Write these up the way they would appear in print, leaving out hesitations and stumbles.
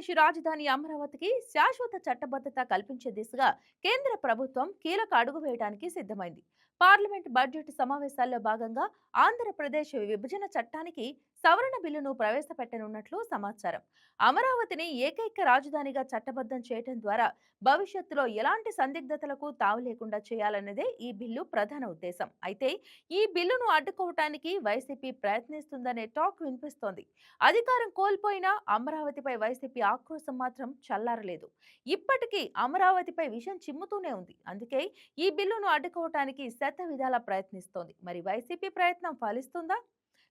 ఆంధ్రప్రదేశ్ రాజధాని అమరావతికి శాశ్వత చట్టబద్ధత కల్పించే దిశగా కేంద్ర ప్రభుత్వం కీలక అడుగు వేయడానికి సిద్ధమైంది. పార్లమెంట్ బడ్జెట్ సమావేశాల్లో భాగంగా ఆంధ్రప్రదేశ్ విభజన చట్టానికి సవరణ బిల్లును ప్రవేశపెట్టనున్నట్లు సమాచారం. అమరావతిని ఏకైక రాజధానిగా చట్టబద్ధం చేయడం ద్వారా భవిష్యత్తులో ఎలాంటి సందిగ్ధతలకు తావు లేకుండా చేయాలన్నదే ఈ బిల్లు ప్రధాన ఉద్దేశం. అయితే ఈ బిల్లును అడ్డుకోవటానికి వైసీపీ ప్రయత్నిస్తుందనే టాక్ వినిపిస్తోంది. అధికారం కోల్పోయినా అమరావతిపై వైసీపీ ఆక్రోశం మాత్రం చల్లారలేదు. ఇప్పటికీ అమరావతిపై విషం చిమ్ముతూనే ఉంది. అందుకే ఈ బిల్లును అడ్డుకోవటానికి శత విధాలా ప్రయత్నిస్తోంది. మరి వైసీపీ ప్రయత్నం ఫలిస్తుందా?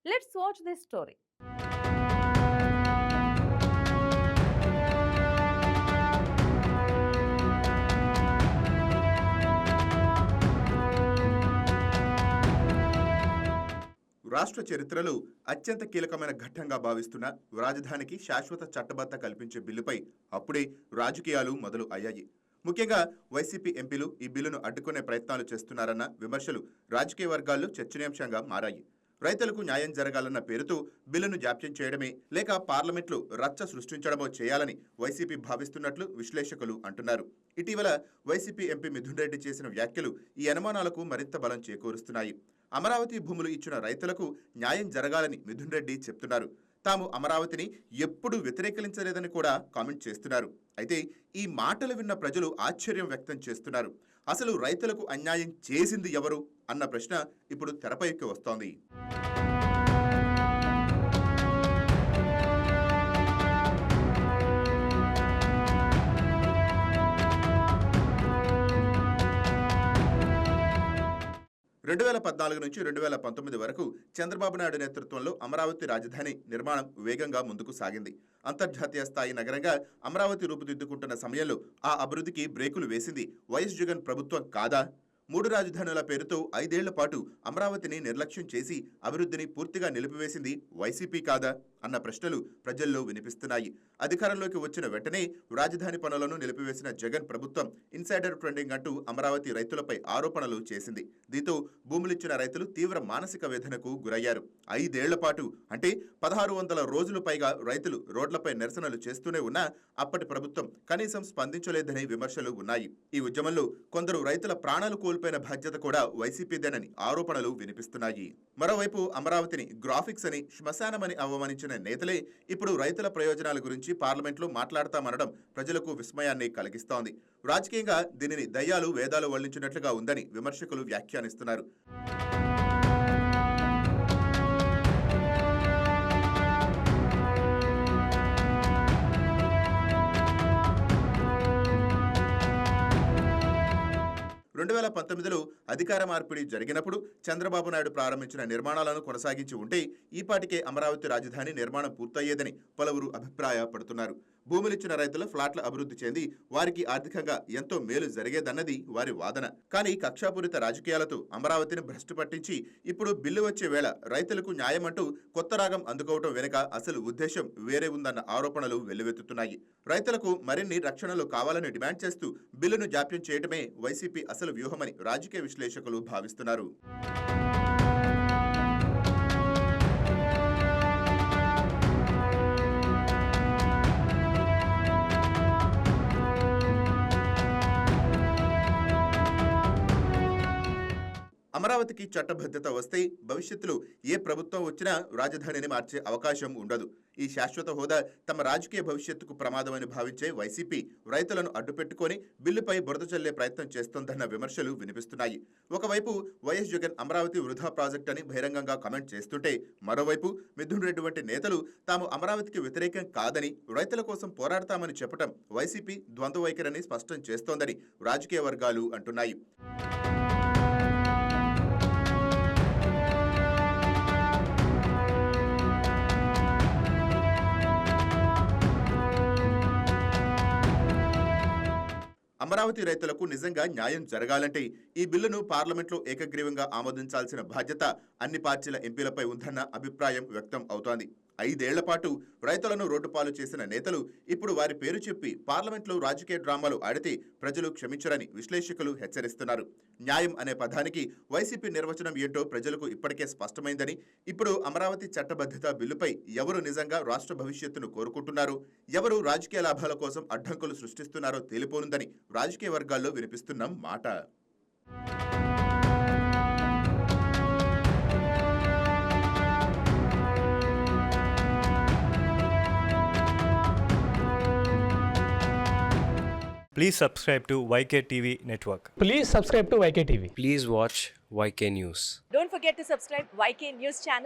Let's watch this story. రాష్ట్ర చరిత్రలో అత్యంత కీలకమైన ఘట్టంగా భావిస్తున్న రాజధానికి శాశ్వత చట్టబద్ధ కల్పించే బిల్లుపై అప్పుడే రాజకీయాలు మొదలు అయ్యాయి. ముఖ్యంగా వైసీపీ ఎంపీలు ఈ బిల్లును అడ్డుకునే ప్రయత్నాలు చేస్తున్నారన్న విమర్శలు రాజకీయ వర్గాల్లో చర్చనీయాంశంగా మారాయి. రైతులకు న్యాయం జరగాలన్న పేరుతో బిల్లును జాప్యం చేయడమే లేక పార్లమెంట్లో రచ్చ సృష్టించడమో చేయాలని వైసీపీ భావిస్తున్నట్లు విశ్లేషకులు అంటున్నారు. ఇటీవల వైసీపీ ఎంపీ మిథున్ రెడ్డి చేసిన వ్యాఖ్యలు ఈ అనుమానాలకు మరింత బలం చేకూరుస్తున్నాయి. అమరావతి భూములు ఇచ్చిన రైతులకు న్యాయం జరగాలని మిథున్ రెడ్డి చెప్తున్నారు. తాము అమరావతిని ఎప్పుడూ వ్యతిరేకించలేదని కూడా కామెంట్ చేస్తున్నారు. అయితే ఈ మాటలు విన్న ప్రజలు ఆశ్చర్యం వ్యక్తం చేస్తున్నారు. అసలు రైతులకు అన్యాయం చేసింది ఎవరు అన్న ప్రశ్న ఇప్పుడు తెరపైకి వస్తోంది. 2014 నుంచి 2019 వరకు చంద్రబాబు నాయుడు నేతృత్వంలో అమరావతి రాజధాని నిర్మాణం వేగంగా ముందుకు సాగింది. అంతర్జాతీయ స్థాయి నగరంగా అమరావతి రూపుదిద్దుకుంటున్న సమయంలో ఆ అభివృద్ధికి బ్రేకులు వేసింది వైఎస్ జగన్ ప్రభుత్వం కాదా? 3 రాజధానుల పేరుతో 5 ఏళ్ల పాటు అమరావతిని నిర్లక్ష్యం చేసి అభివృద్ధిని పూర్తిగా నిలిపివేసింది వైసీపీ కాదా అన్న ప్రశ్నలు ప్రజల్లో వినిపిస్తున్నాయి. అధికారంలోకి వచ్చిన వెంటనే రాజధాని పనులను నిలిపివేసిన జగన్ ప్రభుత్వం ఇన్సైడర్ ట్రెండింగ్ అంటూ అమరావతి రైతులపై ఆరోపణలు చేసింది. దీంతో భూములిచ్చిన రైతులు తీవ్ర మానసిక వేదనకు గురయ్యారు. 5 ఏళ్ల పాటు అంటే 1600 రోజులు పైగా రైతులు రోడ్లపై నిరసనలు చేస్తూనే ఉన్నా అప్పటి ప్రభుత్వం కనీసం స్పందించలేదనే విమర్శలు ఉన్నాయి. ఈ ఉద్యమంలో కొందరు రైతుల ప్రాణాలు కోల్పోయిన బాధ్యత కూడా వైసీపీదేనని ఆరోపణలు వినిపిస్తున్నాయి. మరోవైపు అమరావతిని గ్రాఫిక్స్ అని శ్మశానమని అవమానించిన నేతలే ఇప్పుడు రైతుల ప్రయోజనాల గురించి పార్లమెంట్లో మాట్లాడతామనడం ప్రజలకు విస్మయాన్ని కలిగిస్తోంది. రాజకీయంగా దీనిని దయ్యాలు వేదాలు వల్లించినట్లుగా ఉందని విమర్శకులు వ్యాఖ్యానిస్తున్నారు. రెండు 2019లో అధికార మార్పిడి జరిగినప్పుడు చంద్రబాబు నాయుడు ప్రారంభించిన నిర్మాణాలను కొనసాగించి ఉంటే ఈపాటికే అమరావతి రాజధాని నిర్మాణం పూర్తయ్యేదని పలువురు అభిప్రాయపడుతున్నారు. భూములిచ్చిన రైతుల ఫ్లాట్ల అభివృద్ధి చెంది వారికి ఆర్థికంగా ఎంతో మేలు జరిగేదన్నది వారి వాదన. కానీ కక్షాపూరిత రాజకీయాలతో అమరావతిని భ్రష్టు పట్టించి ఇప్పుడు బిల్లు వచ్చే వేళ రైతులకు న్యాయమంటూ కొత్త రాగం అందుకోవటం వెనుక అసలు ఉద్దేశం వేరే ఉందన్న ఆరోపణలు వెల్లువెత్తుతున్నాయి. రైతులకు మరిన్ని రక్షణలు కావాలని డిమాండ్ చేస్తూ బిల్లును జాప్యం చేయడమే వైసీపీ అసలు వ్యూహమని రాజకీయ విశ్లేషకులు భావిస్తున్నారు. అమరావతికి చట్టబద్ధత వస్తే భవిష్యత్తులో ఏ ప్రభుత్వం వచ్చినా రాజధానిని మార్చే అవకాశం ఉండదు. ఈ శాశ్వత హోదా తమ రాజకీయ భవిష్యత్తుకు ప్రమాదమని భావించే వైసీపీ రైతులను అడ్డుపెట్టుకొని బిల్లుపై బురద చల్లే ప్రయత్నం చేస్తోందన్న విమర్శలు వినిపిస్తున్నాయి. ఒకవైపు వైఎస్ జగన్ అమరావతి వృధా ప్రాజెక్ట్ అని బహిరంగంగా కామెంట్ చేస్తుంటే, మరోవైపు మిథున్ రెడ్డి వంటి నేతలు తాము అమరావతికి వ్యతిరేకం కాదని రైతుల కోసం పోరాడతామని చెప్పడం వైసీపీ ద్వంద్వ వైఖరిని స్పష్టం చేస్తోందని రాజకీయ వర్గాలు అంటున్నాయి. అమరావతి రైతులకు నిజంగా న్యాయం జరగాలంటే ఈ బిల్లును పార్లమెంట్లో ఏకగ్రీవంగా ఆమోదించాల్సిన బాధ్యత అన్ని పార్టీల ఎంపీలపై ఉందన్న అభిప్రాయం వ్యక్తం అవుతోంది. 5 ఏళ్ల పాటు రైతులను రోడ్డుపాలు చేసిన నేతలు ఇప్పుడు వారి పేరు చెప్పి పార్లమెంట్లో రాజకీయ డ్రామాలు ఆడితే ప్రజలు క్షమించరని విశ్లేషకులు హెచ్చరిస్తున్నారు. న్యాయం అనే పదానికి వైసీపీ నిర్వచనం ఏంటో ప్రజలకు ఇప్పటికే స్పష్టమైందని, ఇప్పుడు అమరావతి చట్టబద్ధత బిల్లుపై ఎవరు నిజంగా రాష్ట్ర భవిష్యత్తును కోరుకుంటున్నారు, ఎవరు రాజకీయ లాభాల కోసం అడ్డంకులు సృష్టిస్తున్నారో తేలిపోనుందని రాజకీయ వర్గాల్లో వినిపిస్తున్న మాట. Please subscribe to YK TV Network. Please subscribe to YK TV. Please watch YK News. Don't forget to subscribe YK News channel.